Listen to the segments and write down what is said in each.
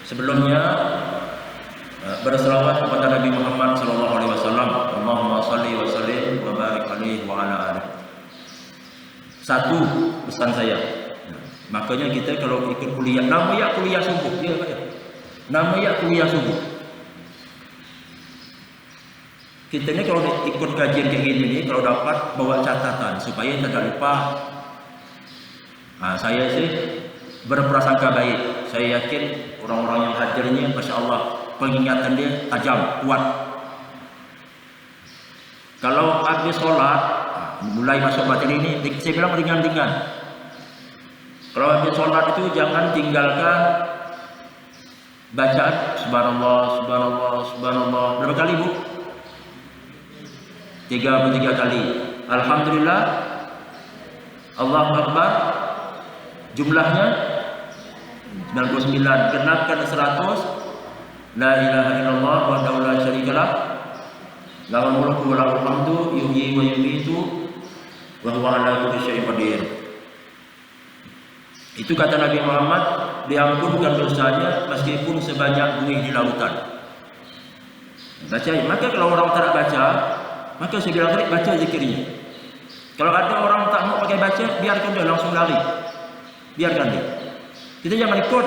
Sebelumnya berselawat kepada Nabi Muhammad sallallahu alaihi wasallam. Allahumma shalli wa sallim wa barik alaihi wa ala alihi. Satu pesan saya. Makanya kita kalau ikut kuliah, namanya kuliah subuh, ya Pak ya. Namanya kuliah subuh. Kita ni kalau ikut kajian kayak gini ni, kalau dapat bawa catatan supaya tidak lupa. Saya sih berprasangka baik. Saya yakin orang-orang yang hadirnya, masya Allah, pengingatan dia tajam, kuat. Kalau habis sholat, mulai masuk materi ini, saya bilang ringan-ringan. Kalau habis sholat itu jangan tinggalkan bacaan subhanallah, subhanallah, subhanallah. Berapa kali Bu? 33 kali. Alhamdulillah, Allahu Akbar. Jumlahnya 99. Genapkan 100. La ilaha illallah wahdahu la syarikalah. Lahul mulku wa lahul hamdu yuhyi wa yumiitu wa huwa ala kulli syai'in qadir. Itu kata Nabi Muhammad, diampunkan dosanya meskipun sebanyak buih di lautan. Baca. Maka kalau orang tak baca, maka saya bilang tadi, baca zikirnya. Kalau ada orang tak mau pakai baca, biarkan dia langsung lari. Biarkan dia. Kita jangan ikut.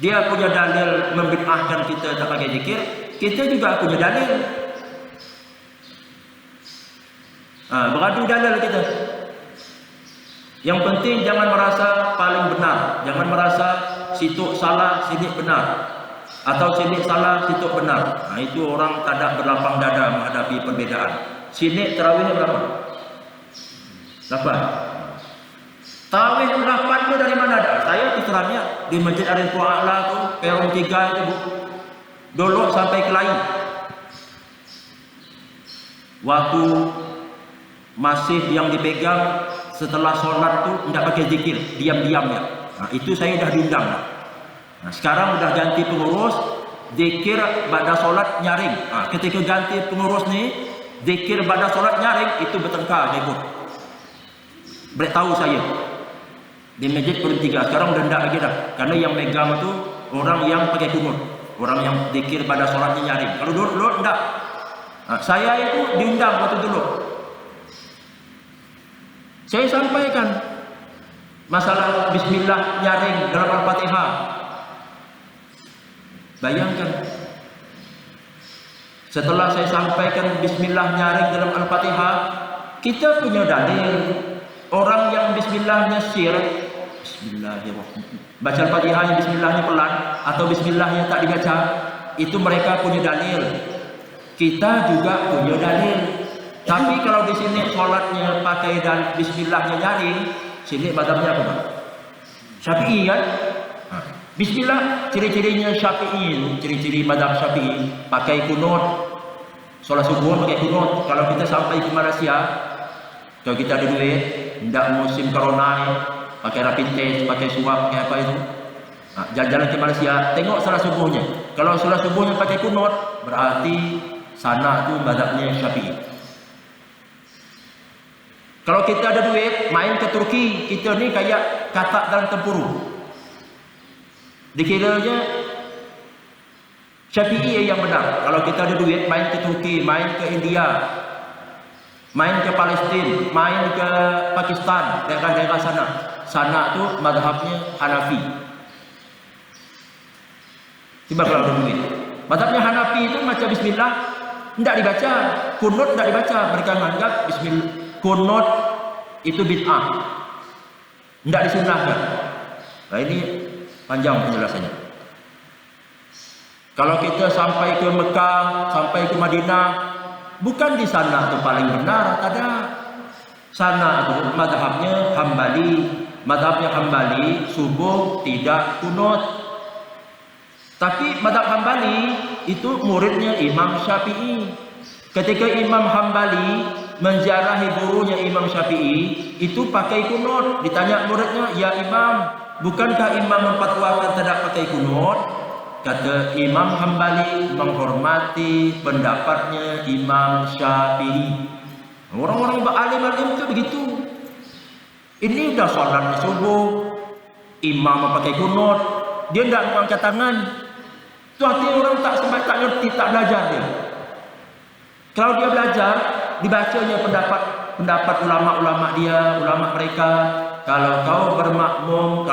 Dia punya dalil membid'ahkan kita tak pakai zikir, kita juga punya dalil. Beradu dalil kita. Yang penting jangan merasa paling benar, jangan merasa situ salah, sini benar, atau sini salah, situ benar. Itu orang tak ada berlapang dada menghadapi perbedaan. Sini tarawihnya berapa? 8. Tarawih 8 itu dari mana ada? Saya keterangannya di Masjid Arifin A'la tu, peron 3 itu Bu. Dulu sampai Kelai. Waktu masih yang dipegang setelah sholat tu tidak pakai zikir, diam-diam ya. Itu saya dah diundang. Sekarang sudah ganti pengurus, zikir pada sholat nyaring. Ketika ganti pengurus ni, zikir pada sholat nyaring itu bertengkar ribut. Beritahu saya di masjid peron 3 sekarang udah tidak lagi dah, karena yang megang tu orang yang pakai kunut, orang yang zikir pada sholatnya nyaring. Kalau dulu tidak. Saya itu diundang waktu dulu. Saya sampaikan masalah bismillah nyaring dalam Al-Fatihah. Bayangkan, setelah saya sampaikan bismillah nyaring dalam Al-Fatihah, kita punya dalil. Orang yang bismillahnya syirik, bismillahirrahmanirrahim, baca Al-Fatihahnya bismillahnya pelan atau bismillahnya tak dibaca, itu mereka punya dalil. Kita juga punya dalil. Tapi kalau di sini sholatnya pakai dan bismillahnya nyaring, sini mazhabnya apa Pak? Syafi'i kan? Bismillah ciri-cirinya Syafi'i, ciri-ciri mazhab Syafi'i, pakai kunut. Sholat subuh pakai kunut. Kalau kita sampai ke Malaysia, kalau kita ada duit, tidak musim corona, pakai rapid test, pakai swab, pakai apa itu, jalan-jalan ke Malaysia, tengok sholat subuhnya. Kalau sholat subuhnya pakai kunut, berarti sana tu mazhabnya Syafi'i. Kalau kita ada duit, main ke Turki, kita ni kayak katak dalam tempurung. Dikiranya Syafi'i yang benar. Kalau kita ada duit, main ke Turki, main ke India, main ke Palestin, main ke Pakistan, daerah-daerah sana. Sana tu mazhabnya Hanafi. Tiba kalau ada duit. Mazhabnya Hanafi itu macam bismillah tidak dibaca, kunut tidak dibaca. Mereka menganggap bismillah kunut itu bid'ah, tidak disunahkan. Ini panjang penjelasannya. Kalau kita sampai ke Mekah, sampai ke Madinah, bukan di sana itu paling benar, ada. Sana itu mazhabnya Hambali. Mazhabnya Hambali subuh tidak kunut. Tapi mazhab Hambali itu muridnya Imam Syafi'i. Ketika Imam Hambali menziarahi gurunya Imam Syafi'i, itu pakai kunut. Ditanya muridnya, "Ya Imam, bukankah Imam memfatwakan tidak pakai kunut?" Kata Imam Hambali, menghormati pendapatnya Imam Syafi'i. Orang-orang alim-alim itu begitu. Ini sudah sholat subuh, imam pakai kunut, dia tidak mau angkat tangan. Itu artinya orang tak sempat, tak ngerti, tak belajar dia. Kalau dia belajar, dibacanya pendapat ulama-ulama dia, ulama mereka. Kalau kau bermakmum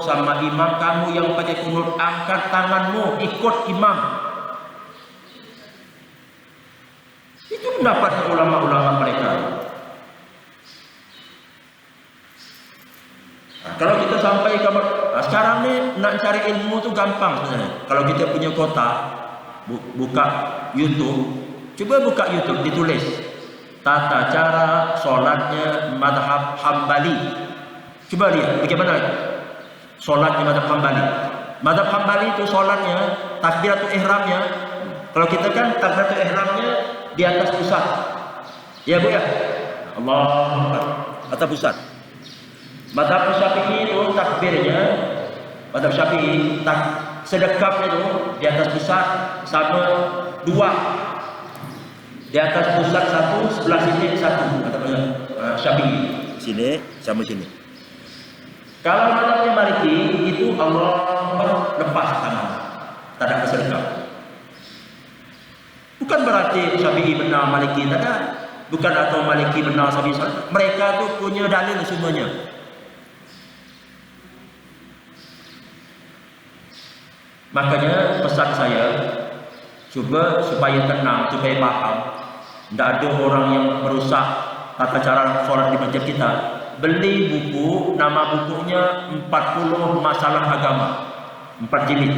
sama imam kamu yang pakai kunut, angkat tanganmu, ikut imam. Itu pendapat ulama-ulama mereka. Nah, kalau kita sampai ke sekarang ni nak cari ilmu tu gampang sebenarnya. Kalau kita punya kota, buka YouTube, coba buka YouTube, ditulis tata cara solatnya mazhab Hambali. Coba lihat bagaimana solatnya mazhab Hambali. Mazhab Hambali itu solatnya takbiratul ihramnya. Kalau kita kan takbiratul ihramnya di atas pusat. Ya Bu ya. Allahu Akbar. Atas pusat. Mazhab Syafi'i itu takbirnya, mazhab Syafi'i sedekapnya itu di atas pusat sama dua. Di atas pusat satu, sebelah sini satu. Kata Syafi'i. Sini sama sini. Kalau mazhabnya Maliki itu Allah lepas tangan. Tak ada kesedekap. Bukan berarti Syafi'i benar, Maliki tak ada. Bukan atau Maliki benar, Syafi'i. Mereka tu punya dalil semuanya. Makanya pesan saya, coba supaya tenang, supaya paham. Tidak ada orang yang merusak tata cara solat di masjid kita. Beli buku, nama bukunya 40 masalah agama, 4 jilid.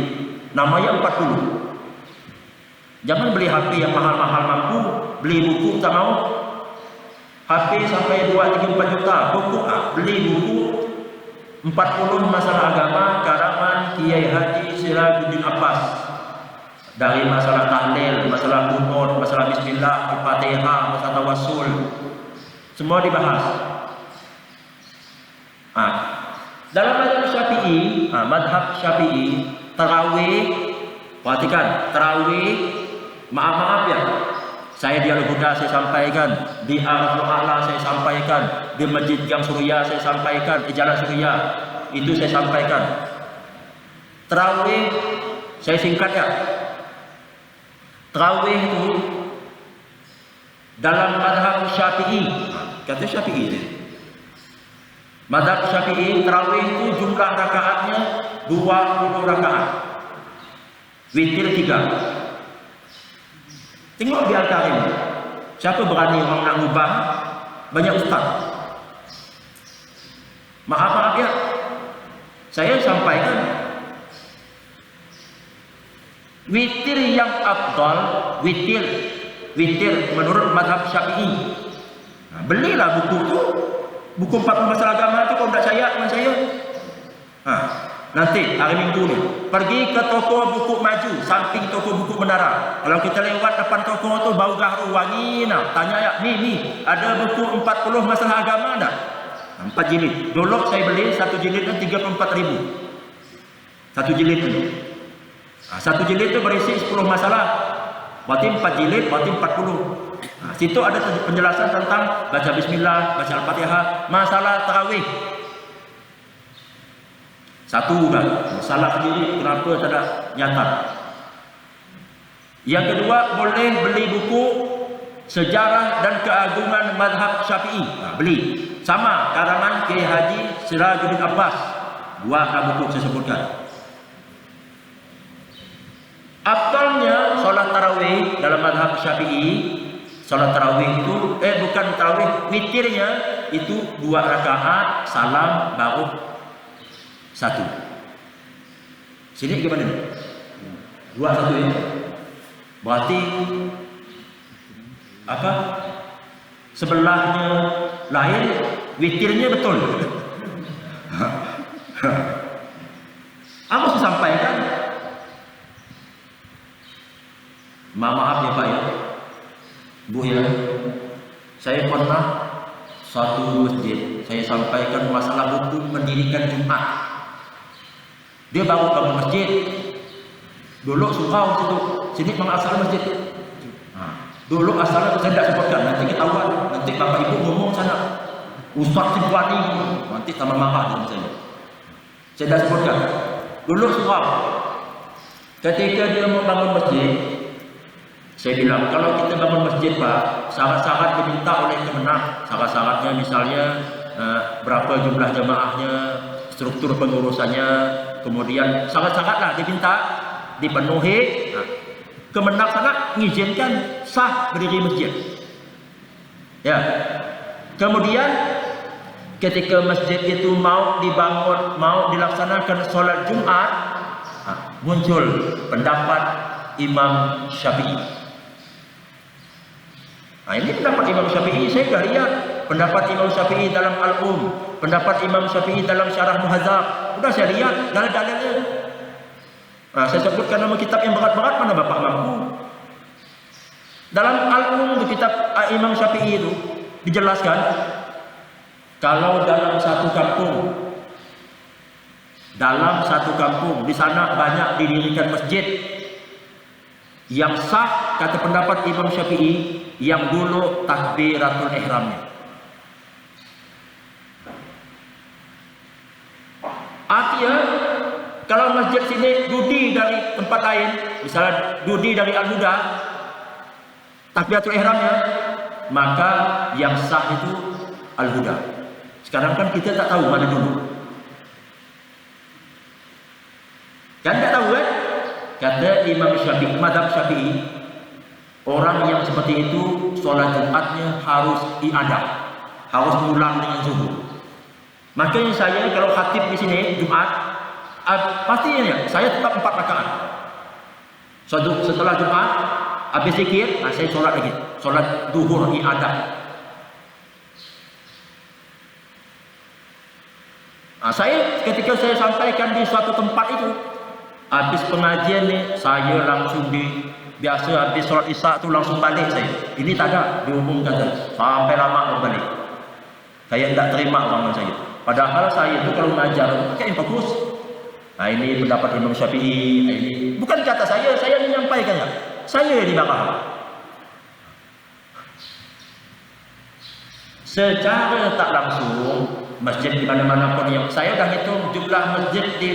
Namanya 40. Jangan beli HP yang mahal-mahal mampu, beli buku tak mau. HP sampai 2, 3, 4 juta. Buku beli buku 40 masalah agama karangan Kiai Haji Sirajuddin Abbas. Dari masalah tahlil, masalah kunut, masalah bismillah, Al-Fatihah, masalah tawassul, semua dibahas. Dalam madhab Syafi'i, tarawih, perhatikan, tarawih, maaf ya, saya di Al-Huda saya sampaikan, di Al-A'la saya sampaikan, di Masjid Gang Suria saya sampaikan, di Jalan Suria itu saya sampaikan. Tarawih saya singkat ya. Tarawih itu dalam madhab Syafi'i, kata Syafi'i ini. Madhab Syafi'i, tarawih itu jumlah rakaatnya 20 rakaat. Witir 3. Tengok di antara ini. Siapa berani orang nak ubah? Banyak ustaz. Maaf ya. Saya sampaikan. Witir yang afdal, witir menurut mazhab Syafi'i. Belilah buku tu. Buku 40 masalah agama tu kalau tak percaya dengan saya. Nanti hari Minggu ni pergi ke toko buku maju, samping toko buku menara. Kalau kita lewat depan toko tu bau garu wangi nah. Tanya ya, ni ada buku 40 masalah agama tak? 4 jilid. Dulu saya beli 1 jilid tu 34.000. 1 jilid tu. 1 jilid tu berisi 10 masalah. Berarti 4 jilid, berarti 40. Situ ada penjelasan tentang baca bismillah, baca Al-Fatihah, masalah tarawih. Satu dah, salah sendiri kenapa tak ada nyata. Yang kedua, boleh beli buku sejarah dan keagungan mazhab Syafi'i. Beli. Sama karangan Kiai Haji Sirajuddin Abbas. 2 buku saya sebutkan. Afdalnya solat tarawih dalam mazhab Syafi'i, solat tarawih itu bukan tarawih, witirnya itu 2 rakaat, salam baru 1. Sini gimana nih? 2 1 ya. Berarti apa? Sebelahnya lain, witirnya betul. Apa saya sampaikan? Maaf ya Pak ya, Bu ya, saya pernah satu masjid, saya sampaikan masalah hukum mendirikan Jumat. Dia baru bangun masjid, dulu surau situ, sini mengasal masjid. Dulu asalnya saya tidak sebutkan, nanti ketahuan, nanti bapak ibu ngomong sana, Ustaz Sibwani, nanti sama marah dengan saya tidak sebutkan. Dulu suam, ketika dia mau bangun masjid, saya bilang, kalau kita bangun masjid Pak, syarat-syarat diminta oleh Kemenak. Syarat-syaratnya misalnya berapa jumlah jamaahnya, struktur pengurusannya, kemudian syarat-syaratlah diminta, dipenuhi. Kemenak sangat mengizinkan sah berdiri masjid. Ya. Kemudian ketika masjid itu mau dibangun, mau dilaksanakan sholat Jumat, muncul pendapat Imam Syafi'i. Nah, ini pendapat Imam Syafi'i, saya sudah lihat pendapat Imam Syafi'i dalam Al-Um, pendapat Imam Syafi'i dalam Syarah Muhadzab. Sudah saya lihat dalil-dalilnya. Nah, saya sebutkan nama kitab yang berat-berat, mana Bapak mampu. Dalam Al-Um itu kitab Imam Syafi'i itu dijelaskan kalau dalam satu kampung di sana banyak didirikan masjid, yang sah kata pendapat Imam Syafi'i yang dulu takbiratul ihramnya. Artinya kalau masjid sini dudi dari tempat lain, misalnya dudi dari Al-Huda, takbiratul ihramnya, maka yang sah itu Al-Huda. Sekarang kan kita tak tahu mana dulu. Kan tak tahu kan? Kata Imam Syafi'i, mazhab Syafi'i, orang yang seperti itu sholat Jumatnya harus iadah, harus ulang dengan zuhur. Makanya saya kalau khatib di sini Jumat, pastinya saya tetap 4 rakaat. Setelah Jumat, habis zikir, saya sholat lagi, sholat zuhur iadah. Saya ketika saya sampaikan di suatu tempat itu, habis pengajian nih, saya langsung biasa habis sholat isya tu langsung balik saya. Ini tak ada diumumkan sampai lama mau balik. Saya tidak terima omongan saya. Padahal saya itu kalau mengajar pakai yang bagus. Nah, ini pendapat Imam Syafi'i. Ini bukan kata saya menyampaikannya. Saya yang dibakar. Secara tak langsung masjid di mana-mana pun yang saya dah hitung jumlah masjid di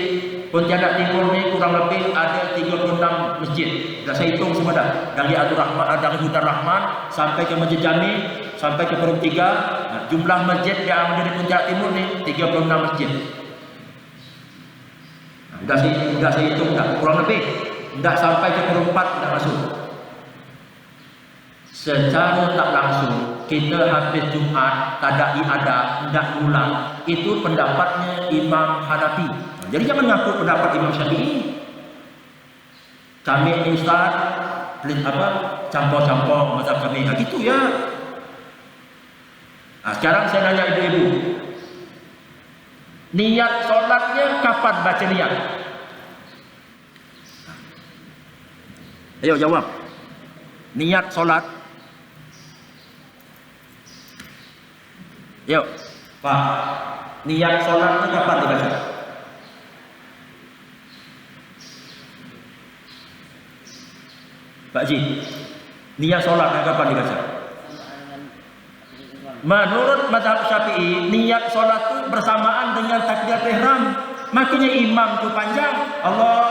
Pontianak Timur ni kurang lebih ada 36 masjid. Dah saya hitung semua dah. Dari Abdul Rahman, dari Hudan Rahman sampai ke Masjid Jami, sampai ke Perum 3, jumlah masjid yang ada di Pontianak Timur ni 36 masjid. Dah saya hitung dah. Kurang lebih dah sampai ke Perum 4 dah masuk. Secara tak langsung kita habis Jumat tak ada iadah, hendak ulang. Itu pendapatnya Imam Hanafi. Jadi jangan ngaku pendapat Imam Syafi'i. Kami ini Ustaz, campur-campur mazhab kami. Gitu ya. Sekarang saya nanya ibu-ibu. Niat solatnya kapan baca niat? Ayo jawab. Niat solat. Yuk, Pak. Niat solatnya kapan dibaca? Pak Ji, niat solat kapan dibaca? Menurut mazhab Syafi'i, niat solat itu bersamaan dengan takbiratul ihram. Makanya imam itu panjang, Allah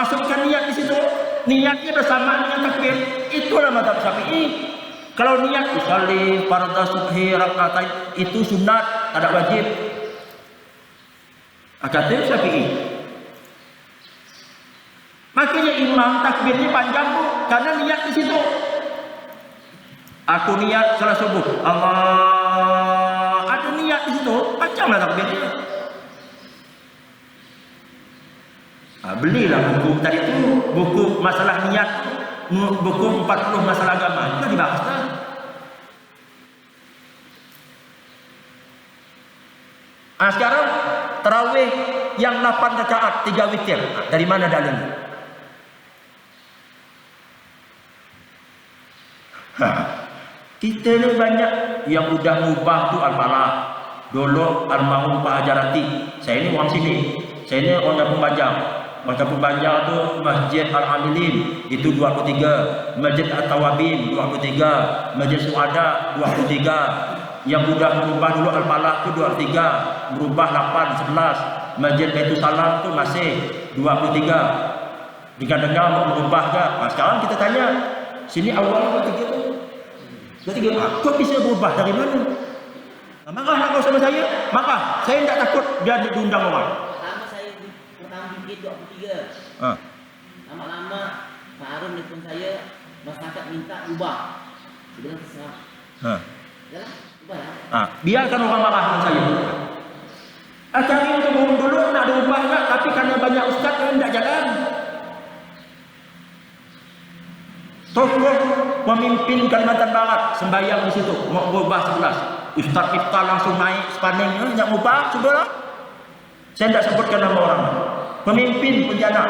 masukkan niat di situ. Niatnya bersamaan dengan takbir. Itulah mazhab Syafi'i. Kalau niat usolli fardhu subhi rakaatain itu sunat, tidak wajib. Kata Syafi'i. Makanya imam takbirnya panjang bu, karena niat di situ. Aku niat salat subuh, Allah, ada niat di situ, panjanglah takbirnya. Belilah buku tadi itu, buku masalah niat, buku 40 masalah agama, itu dibahas dah. Sekarang tarawih yang 8 rakaat 3 witir, dari mana dalilnya? Kita ni banyak yang udah ngubah tu Al-Falah. Dulu almarhum Pak Hajarati. Saya ni orang sini. Saya ni orang Kampung Banjar. Orang Kampung Banjar tu Masjid Al-Amilin itu 23, Masjid At-Tawabin 23, Masjid Suada 23. Yang udah merubah dulu Al-Falah tu 23, merubah 8, 11. Masjid Baitul Salam tu masih 23. Dengar-dengar mau berubah ke? Sekarang kita tanya, sini awal 23 tu. 23. Kok bisa berubah dari mana? Marah nak kau sama saya? Marah. Saya tak takut dia diundang orang. Pertama saya pertama bikin 23. Lama-lama Pak Harun telefon saya, masyarakat minta ubah. Dia bilang terserah. Yalah, ubah lah. Biarkan orang marah dengan saya. Cari untuk dulu nak diubah tak, tapi karena banyak ustaz yang tak jalan. Tokoh pemimpin Kalimantan Barat sembahyang di situ, mau berubah 11. Ustaz Iftar langsung naik sepaningnya, nak ubah, cubalah. Saya tidak sebutkan nama orang. Pemimpin penjana.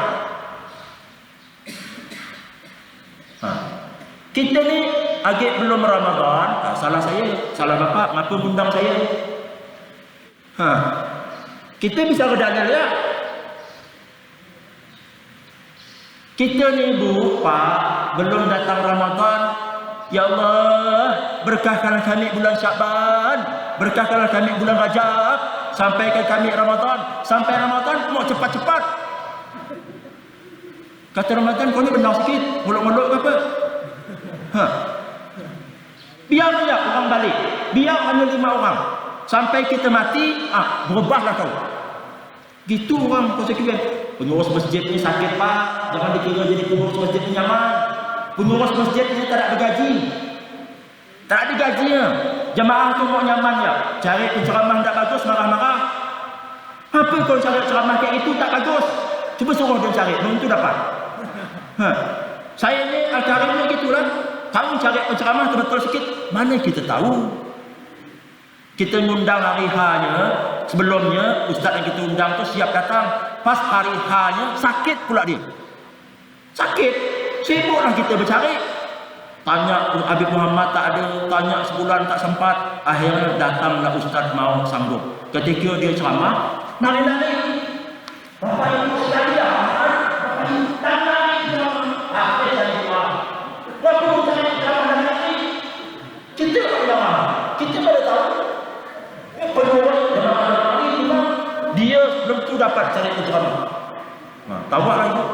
Kita ni agak belum Ramadan, salah saya, salah bapak, ngapa undang saya? Kita bisa kedanya ya. Kita ni bu, pak, belum datang Ramadan. Ya Allah, berkahkanlah kami bulan Syaban, berkahkanlah kami bulan Rajab, sampaikan kami Ramadan. Sampai Ramadan mau cepat-cepat. Kata Ramadan, kau ni benar sikit, muluk-muluk ke apa? Biar banyak orang balik, biar hanya 5 orang. Sampai kita mati, berubahlah kau. Gitu orang konsekuen. Pengurus masjid ni sakit pak, jangan dikira jadi pengurus masjid ni nyaman. Pengurus masjid ni tak ada gaji. Tak ada gajinya. Jemaah tu mau nyaman ya. Cari penceramah tak bagus, marah-marah. Apa kau cari ceramah kayak itu tak bagus? Cuba suruh dia cari, belum tu dapat. Saya ni acaranya gitulah. Kamu cari penceramah betul sikit. Mana kita tahu? Kita ngundang hari H-nya, sebelumnya ustaz yang kita undang tu siap datang. Pas hari H-nya sakit pula dia. Sakit. Sibuklah kita bercari. Tanya Habib Muhammad tak ada, tanya sebulan tak sempat. Akhirnya datanglah ustaz mau sambung. Ketika dia ceramah, nari-nari. Bapak ibu sekalian, bapak ibu tak nari ceramah. Apa saya ceramah? Bapak ibu cari ceramah nari. Kita tak ceramah. Kita pada tahu. Pengurus ceramah nari memang dia belum tu dapat cari ceramah. Tawak lagi.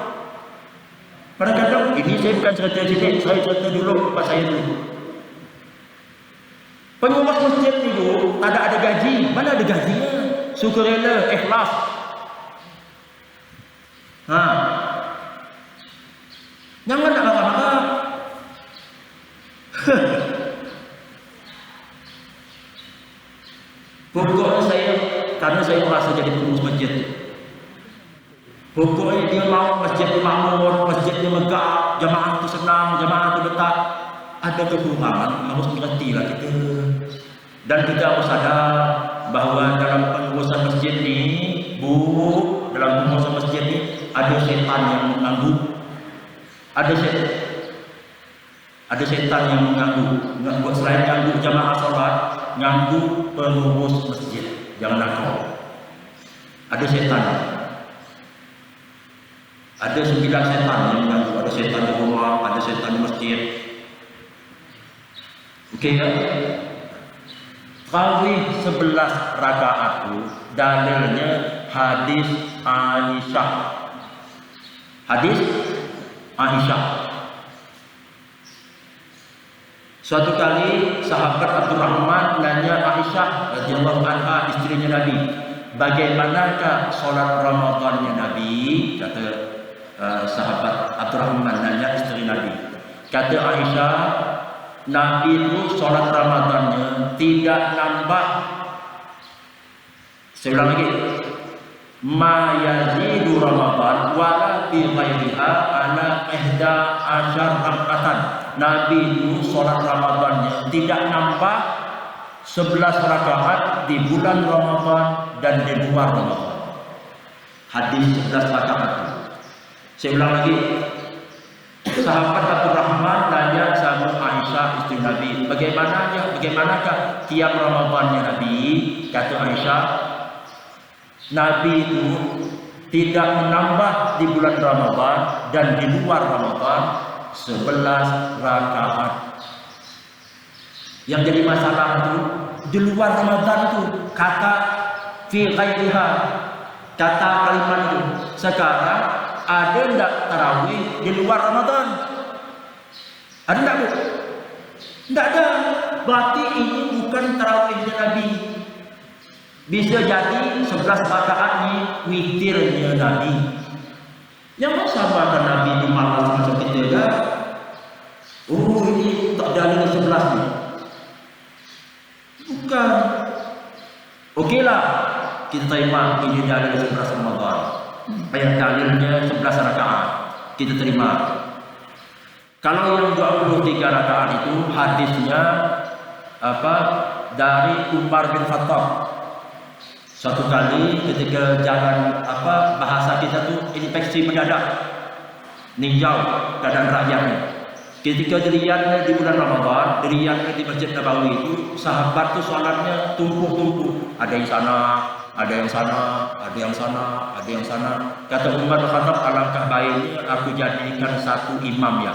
Kadang-kadang ini saya bukan cerita sini, saya cerita dulu tempat saya dulu. Pengurus masjid ni bu, tak ada gaji. Mana ada gajinya? Sukarela, ikhlas. Jangan nak marah-marah. Pokoknya saya, karena saya merasa jadi pengurus masjid. Pokoknya dia mau masjidnya makmur, masjidnya megah, jamaah itu senang, jamaah itu letak. Ada kekurangan, harus mengertilah kita. Dan kita harus sadar bahawa dalam pengurusan masjid ni, bu, dalam pengurusan masjid ni ada setan yang mengganggu. Ada setan yang mengganggu. Selain ganggu jamaah solat, ganggu pengurus masjid. Jangan nakal. Ada setan. Ada 9 setan yang mengganggu. Ada setan di rumah, ada setan di masjid. Okey kan? Tarawih 11 rakaat itu dalilnya hadis Aisyah. Hadis Aisyah. Suatu kali sahabat Abdurrahman nanya Aisyah radhiyallahu anha, istrinya Nabi, bagaimanakah solat Ramadannya Nabi? Kata sahabat Abdurrahman nanya istri Nabi. Kata Aisyah, Nabi itu solat Ramadannya tidak nambah. Saya ulang lagi. Ma yazidu Ramadan wala fi ghairiha ala 11 rakatan. Nabi itu solat Ramadannya tidak nambah 11 rakaat di bulan Ramadan dan di luar Ramadan. Hadis 11 rakaat. Saya ulang lagi. Sahabat Abdurrahman nanya sama Aisyah istri Nabi, bagaimanakah tiap Ramadannya Nabi? Kata Aisyah, Nabi itu tidak menambah di bulan Ramadan dan di luar Ramadan 11 rakaat. Yang jadi masalah itu di luar Ramadan itu kata fi ghairiha. kata kalimat itu. Sekarang ada enggak tarawih di luar Ramadan? Ada enggak, Bu? Enggak ada. Berarti ini bukan tarawihnya Nabi. Bisa jadi 11 rakaat ni witirnya Nabi. Yang sama kan Nabi di malam macam kita kan? Oh, ini tak dalil 11 ni. Bukan. Okeylah, kita terima ini dalil 11 Ramadan. Ayat dalilnya 11 rakaat. Kita terima. Kalau yang 23 rakaat itu hadisnya dari Umar bin Khattab. Satu kali ketika jalan bahasa kita tu infeksi mendadak, ninjau keadaan rakyatnya. Ketika dilihatnya di bulan Ramadan, dilihatnya di Masjid Nabawi itu, sahabat tu solatnya tumpuk-tumpuk. Ada yang sana, ada yang sana, ada yang sana, ada yang sana. Kata Umar bin Khattab, alangkah baiknya aku jadikan satu imam ya.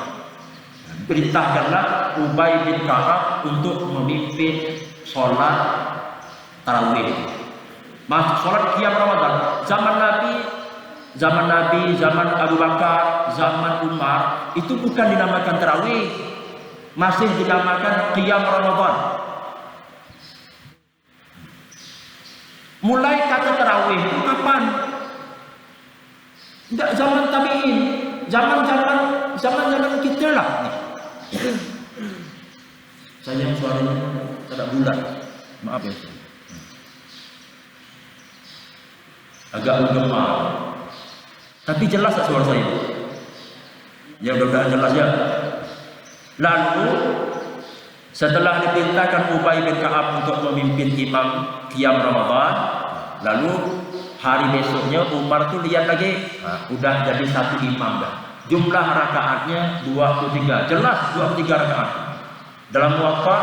Perintahkanlah Ubay bin Ka'ab untuk memimpin solat tarawih. Solat qiyam Ramadan. Zaman Nabi, zaman Abu Bakar, zaman Umar itu bukan dinamakan tarawih, masih dinamakan qiyam Ramadan. Mulai kata tarawih itu kapan? Tidak zaman tabi'in, zaman kita lah. Saya suaranya tidak bulat, maaf ya. Agak menggema. Tapi jelas tak suara saya? Ya, mudah-mudahan jelas ya. Lalu setelah diperintahkan Ubay bin Ka'ab untuk memimpin imam qiyam Ramadan, lalu hari besoknya Umar tu lihat lagi, udah jadi satu imam dah. Jumlah rakaatnya 23. Jelas 23 rakaat. Dalam Muwatta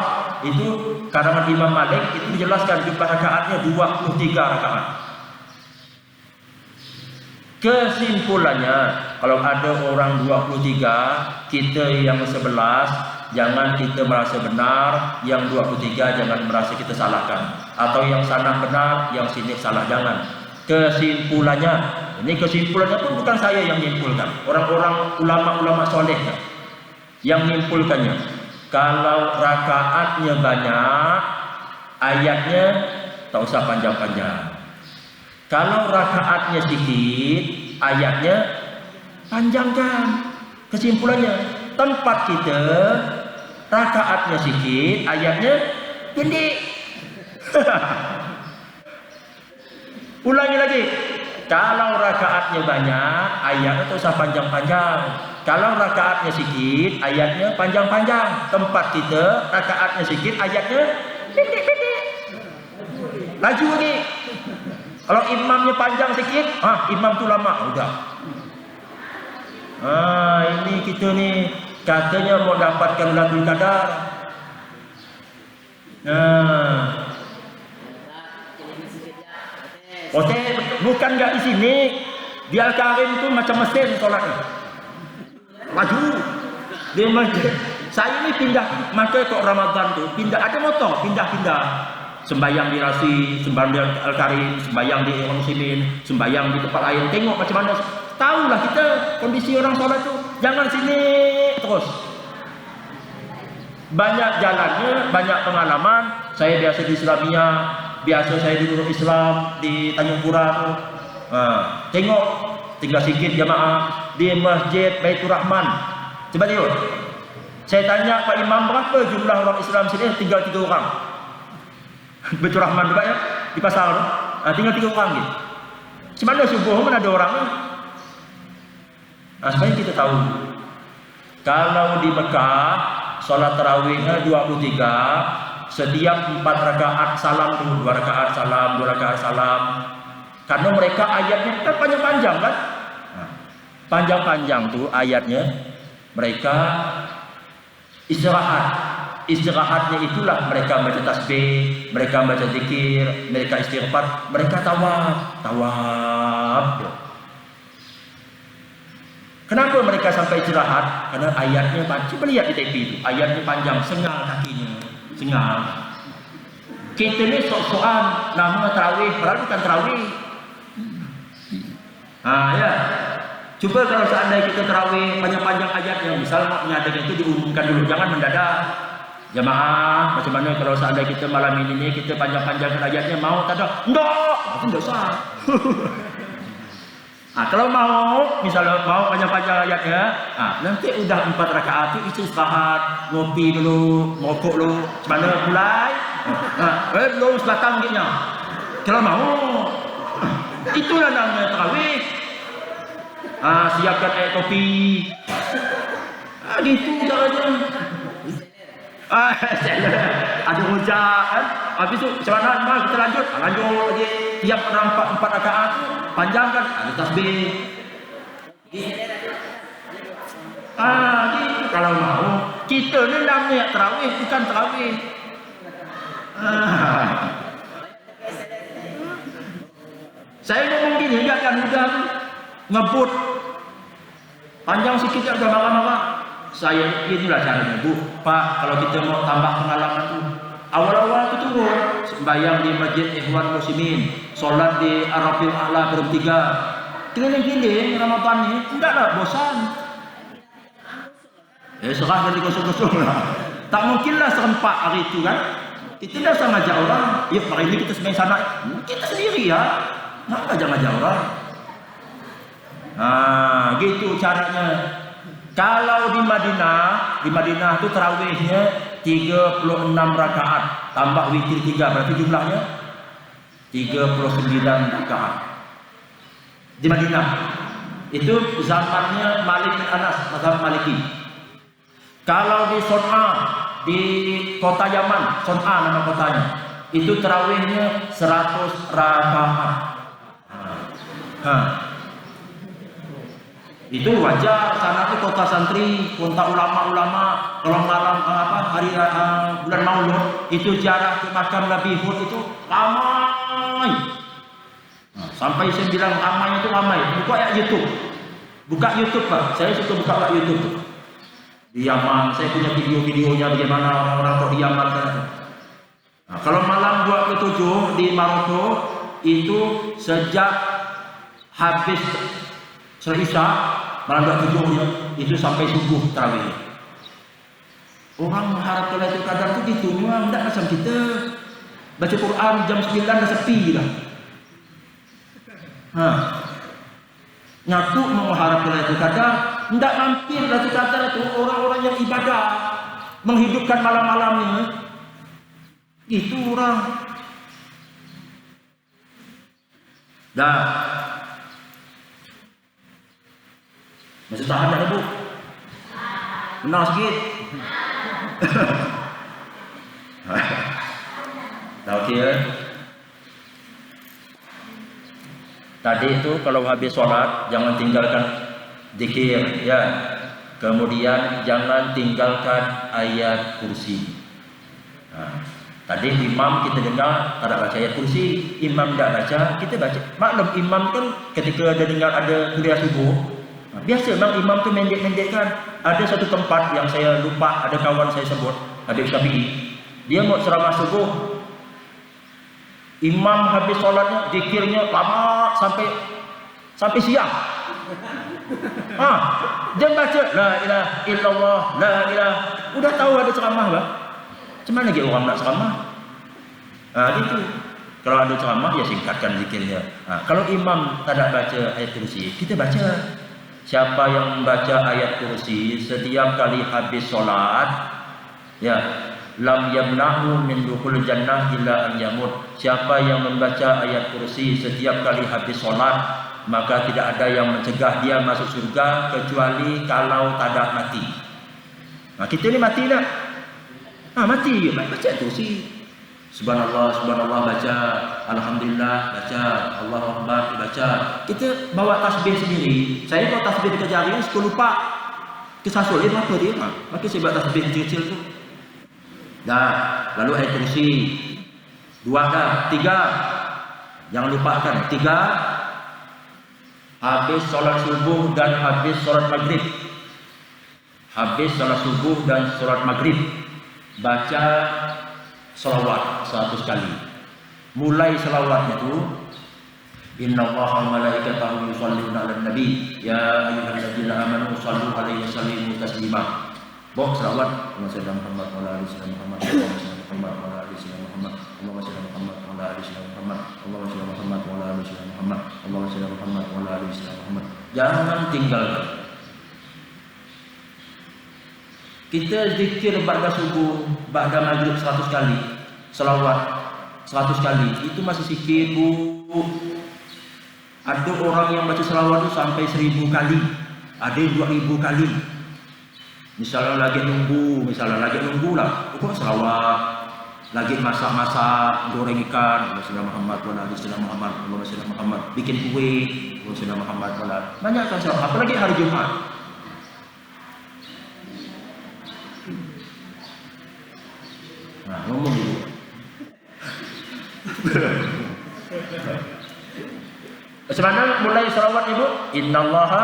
itu karangan Imam Malik itu dijelaskan jumlah rakaatnya 23 rakaat. Kesimpulannya, kalau ada orang 23, kita yang 11 jangan kita merasa benar, yang 23 jangan merasa kita salahkan. Atau yang sana benar, yang sini salah, jangan. Kesimpulannya, ini kesimpulannya pun bukan saya yang menyimpulkan, orang-orang ulama-ulama soleh yang menyimpulkannya. Kalau rakaatnya banyak, ayatnya tak usah panjang-panjang. Kalau rakaatnya sedikit, ayatnya panjangkan. Kesimpulannya, tempat kita rakaatnya sedikit, ayatnya pendek. Ulangi lagi. Kalau rakaatnya banyak, ayatnya tak usah panjang-panjang. Kalau rakaatnya sedikit, ayatnya panjang-panjang. Tempat kita rakaatnya sedikit, ayatnya pendek-pendek. Laju lagi. Kalau imamnya panjang sikit, imam tu lama, udah. Ini kita ni katanya mau dapatkan Lailatul Qadar. Bukan enggak di sini. Di Al-Karim tu macam mesin solatnya. Laju. Dia saya ni pindah, maka kok Ramadan tu pindah, ada motor pindah-pindah. Sembayang di Rasi, sembayang di Al-Karim, sembayang di Orang Muslimin, sembayang di tempat lain. Tengok macam mana. Tahulah kita kondisi orang solat tu. Jangan sini terus. Banyak jalannya, banyak pengalaman. Saya biasa di Islamiyah, biasa saya di Nurul Islam di Tanjung Pura. Tengok tinggal sikit jamaah di Masjid Baitur Rahman. Coba tengok. Saya tanya Pak Imam, berapa jumlah orang Islam sini? Tinggal 3 orang. Baitur Rahman juga ya, di pasar tu. Tinggal 3 orang gitu. Semana subuh mana ada orang. Supaya kita tahu. Kalau di Mekah solat tarawihnya 23, setiap 4 rakaat salam dulu, 2 rakaat salam, 2 rakaat salam. Karena mereka ayatnya kan panjang-panjang kan? Panjang-panjang tuh ayatnya. Mereka istirahat. Istirahatnya itulah mereka baca tasbih, mereka baca zikir, mereka istighfar, mereka tawaf. Kenapa mereka sampai istirahat? Karena ayatnya panjang. Coba lihat di TV itu, ayatnya panjang, sengal kakinya, sengal. Kita ni sok-sokan nama tarawih, padahal bukan tarawih. Ya. Coba kalau seandainya kita terawih panjang-panjang ayatnya, misal menyadari itu diumumkan dulu, jangan mendadak. Jamaah, macam mana kalau seandainya kita malam ini kita panjang-panjangkan ayatnya, mau tak ada? Enggak, itu enggak sah. Kalau mau, misalnya mau panjang-panjang ayatnya, nanti udah 4 rakaat itu istirahat, ngopi dulu, ngokok dulu, macam mana mulai? Belum sebatang gini. Kalau mau, itulah namanya tarawih. Siapkan air kopi. Gitu caranya. Ada hujah kan? Habis itu celana kita lanjut lagi. Tiap orang 4 rakaat panjangkan, ada tasbih. Gitu kalau mau. Kita ni namanya tarawih bukan tarawih. Saya ngomong gini jangan mudah ngebut. Panjang sikit ya udah marah-marah. Saya inilah caranya Bu. Pak, kalau kita mau tambah pengalaman tuh, awal-awal itu turun sembahyang di Masjid Ikhwan Muslimin, sholat di Arafil A'la bertiga, keliling-keliling Ramadan ini, enggak bosan. Serah dari kosong-kosong lah. Tak mungkinlah serempak hari itu kan. Kita dah sama aja orang. Ya hari ini kita sembahyang sana, kita sendiri ya. Nak ngajak orang. Gitu caranya. Kalau di Madinah itu tarawihnya 36 rakaat tambah witir 3, berarti jumlahnya 39 rakaat. Di Madinah itu zamannya Malik bin Anas, mazhab Maliki. Kalau di Son'a, di kota Yaman, Son'a nama kotanya, itu tarawihnya 100 rakaat. Itu wajar, sana itu kota santri, kota ulama-ulama. Kalau malam hari bulan Maulud itu jarak ke makam Nabi Hud itu ramai. Sampai saya bilang ramai itu ramai. Buka YouTube Pak. Saya suka buka YouTube. Di Yaman, saya punya video-videonya bagaimana orang-orang di Yaman sana. Kalau malam 27 di Maroko itu sejak habis Isya malam 27 itu sampai subuh tarawih. Orang mengharap Lailatul Qadar itu gitu, memang tidak macam kita baca Quran jam 9 dah sepi dah. Nyatu mengharap Lailatul Qadar, tidak mampir Lailatul Qadar itu orang-orang yang ibadah menghidupkan malam-malamnya. Itu orang. Dah. Masih tahan tak Bu? Benar sikit. Dah okey ya. Tadi itu kalau habis sholat jangan tinggalkan zikir ya. Kemudian jangan tinggalkan ayat kursi. Tadi imam kita dengar tak baca ayat kursi, imam tak baca, kita baca. Maklum imam kan ketika dia dengar ada kuliah subuh, biasa memang imam tu mendek-mendekkan. Ada satu tempat yang saya lupa, ada kawan saya sebut, Habib Syafi'i. Dia mau ceramah subuh. Imam habis solatnya, zikirnya lama sampai siang. Dia baca la ilaha illallah, la ilaha. Udah tahu ada ceramah, Bang. Macam mana lagi orang nak ceramah? Gitu. Kalau ada ceramah ya singkatkan zikirnya. Kalau imam tak ada baca ayat kursi, kita baca. Siapa yang membaca ayat kursi setiap kali habis solat, ya, lam yamnahu min dukhul jannah illa an yamut. Siapa yang membaca ayat kursi setiap kali habis solat, maka tidak ada yang mencegah dia masuk surga kecuali kalau tak ada mati. Kita ni mati tak? Mati je baca ayat kursi. Subhanallah, subhanallah baca, alhamdulillah baca, Allahu akbar baca. Kita bawa tasbih sendiri. Saya bawa tasbih ke jari, suka lupa. Kesasul apa dia? Maka saya bawa tasbih kecil tu. Dah, lalu ayat kursi. 2 dah, 3. Jangan lupakan 3. Habis solat subuh dan habis solat maghrib. Habis solat subuh dan solat maghrib, baca salawat 100 kali. Mulai salawatnya itu Innallaha wa malaikatahu yusholluna 'alan nabi ya ayyuhalladzina amanu shallu 'alaihi wa sallimu taslima. Bawa selawat Muhammad wa ala ali sayyidina Muhammad wa ala ali sayyidina Muhammad Allahumma shalli Muhammad wa ala ali sayyidina Muhammad Allahumma shalli Muhammad wa ala ali sayyidina Muhammad Allahumma shalli Muhammad wa ala ali sayyidina Muhammad. Jangan tinggalkan. Kita zikir ba'da subuh, ba'da maghrib 100 kali, selawat 100 kali, itu masih sikit, Bu. Ada orang yang baca selawat itu sampai 1000 kali, ada 2000 kali. Misalnya lagi nunggu lah, kok selawat. Lagi masak-masak, goreng ikan, Rasulullah Muhammad wa ala Rasulullah Muhammad, Rasulullah Muhammad, bikin kue, Rasulullah Muhammad wa ala. Banyak kan selawat, apalagi hari Jumat. Nah, ngomong dulu. Sebenarnya mulai selawat Ibu, innallaha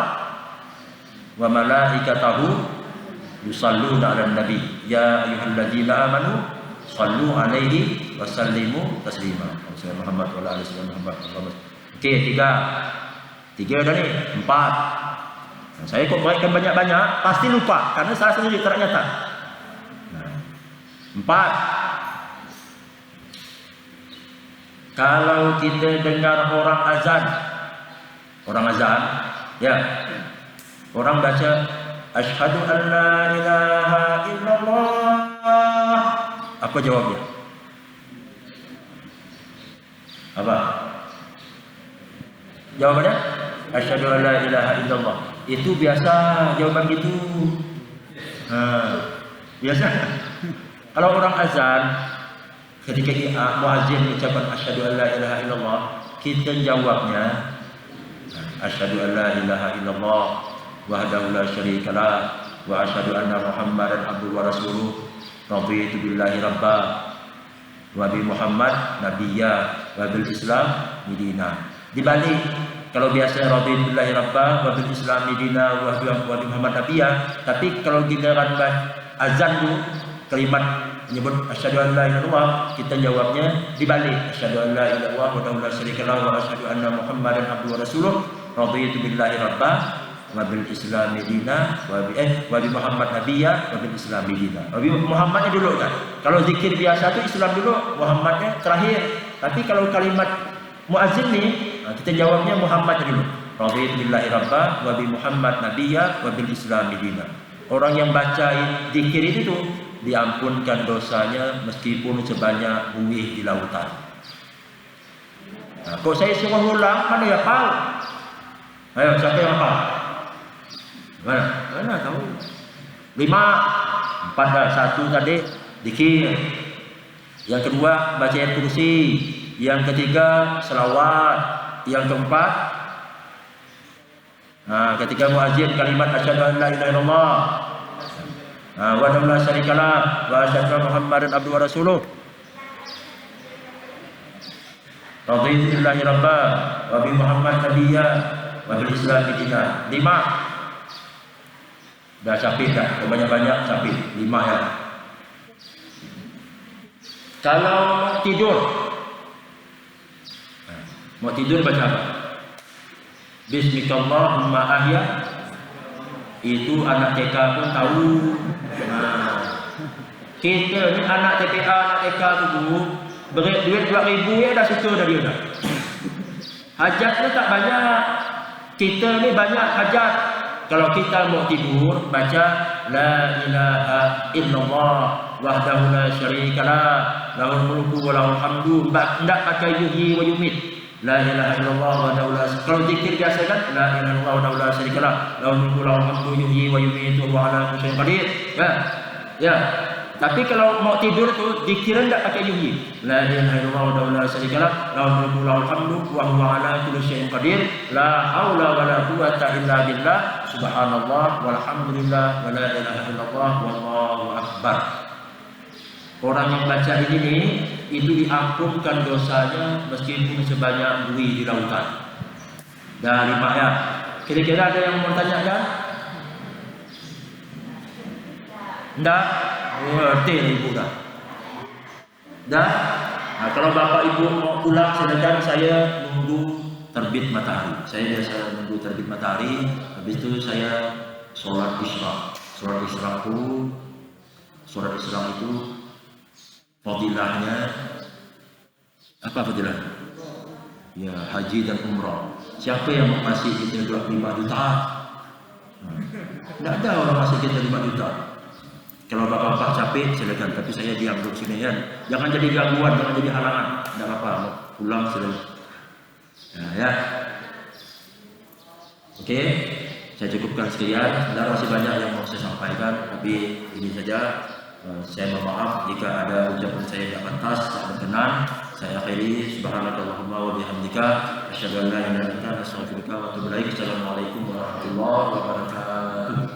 wa malaikatahu yusalluna 'alan nabi ya ayyuhalladzina amanu shallu 'alaihi wa sallimu taslima. Rasulullah Muhammad wa ala alihi Muhammad. Okey, 3 dah ni, 4. Nah, saya kok baikkan banyak-banyak, pasti lupa karena saya sendiri ternyata. Nah, 4. Kalau kita dengar orang azan, ya, orang baca asyhadu an la ilaha illallah, apa jawabnya? Apa? Jawabannya asyhadu an la ilaha illallah. Itu biasa jawaban gitu. Biasa. Kalau orang azan, ketika muazzin mengucapkan asyhadu an la ilaha illallah, kita jawabnya asyhadu an la ilaha illallah wahdahu la syarikalah wa asyhadu anna Muhammadan abduhu wa rasuluh raditu billahi rabba wa bi Muhammad nabiyya wa bil Islam dina. Dibalik, kalau biasa raditu billahi rabba wa bil Islam dina wa bi Muhammad nabiyya, tapi kalau giliran azan tu kalimat menyebut asyhadu an la ilaha illallah, kita jawabnya dibalik, asyhadu an la ilaha illallah wa la syarikalah wa asyhadu anna Muhammadan abduhu wa rasuluh raditu billahi rabba wa bil Islam dina wa bi Muhammad nabiyya wa bil Islam dina. Wa bi Muhammadnya dulu kan. Kalau zikir biasa tu Islam dulu, Muhammadnya terakhir. Tapi kalau kalimat muazzin ni, kita jawabnya Muhammadnya dulu. Raditu billahi rabba wa bi Muhammad nabiyya wa bil Islam dina. Orang yang baca zikir itu tu diampunkan dosanya meskipun sebanyak buih di lautan. Nah, kalau saya suruh ulang, mana yang hafal? Ayo, siapa yang hafal? Mana tahu? 5, 4 dah. 1 tadi zikir. Yang kedua baca ayat kursi. Yang ketiga selawat. Yang keempat, ketika muazzin kalimat asyhadu an la ilaha illallah wa la syarikalah wa asyhadu anna Muhammadan abduhu wa rasuluh raditu billahi rabba wa bi Muhammad nabiyya wa bil Islam dina. 5 dah capek dah, banyak-banyak capek. 5 ya. Kalau mau tidur baca apa? Bismillahumma ahya. Itu anak TK pun tahu. Kita ni anak TPA, anak TK tu beri duit 2,000 ya dah suka dah dia dah. Hajatnya tak banyak. Kita ni banyak hajat. Kalau kita mau tidur baca la ilaha illallah wahdahu la syarikalah lahul mulku wa lahul hamdu. Enggak pakai yuhyi wa yumit. La ilaha illallah wahdahu la syarikalah. Kalau zikir biasa kan la ilaha illallah wahdahu la syarikalah lahul mulku wa lahul hamdu yuhyi wa yumitu wa ala kulli syai'in qadir. Ya. Tapi kalau mau tidur tu zikir enggak pakai yuhyi. La ilaha illallah wahdahu la syarikalah lahul mulku wa lahul hamdu wa huwa ala kulli syai'in qadir. La haula wa la quwwata illa billah. Subhanallah walhamdulillah wa la ilaha illallah wallahu akbar. Orang yang baca ini itu diampunkan dosanya meskipun sebanyak buih di lautan. Dah 5 ayat. Kira-kira ada yang mau tanya kan? Enggak? Ngerti ibu dah. Dah? Nah, kalau bapak ibu mau pulang silakan, saya nunggu terbit matahari. Saya biasa menunggu terbit matahari, habis itu saya sholat isyraq. Sholat isyraq itu fadilahnya apa fadilahnya? Ya, haji dan umrah. Siapa yang masih kita 25 juta? Tidak ada orang masih kita 5 juta. Kalau bapak-bapak capek silakan, tapi saya diam duduk sini ya. Jangan jadi gangguan, jangan jadi halangan. Tidak apa-apa, mau pulang silakan. Nah, ya. Oke, saya cukupkan sekian. Tidak masih banyak yang mau saya sampaikan, tapi ini saja. Saya mohon maaf jika ada ucapan saya yang pantas, tak berkenan. Saya akhiri. Subhanakallahumma wa bihamdika, asyhadu an la ilaha illa anta, astaghfiruka wa atubu ilaik. Assalamualaikum warahmatullahi wabarakatuh.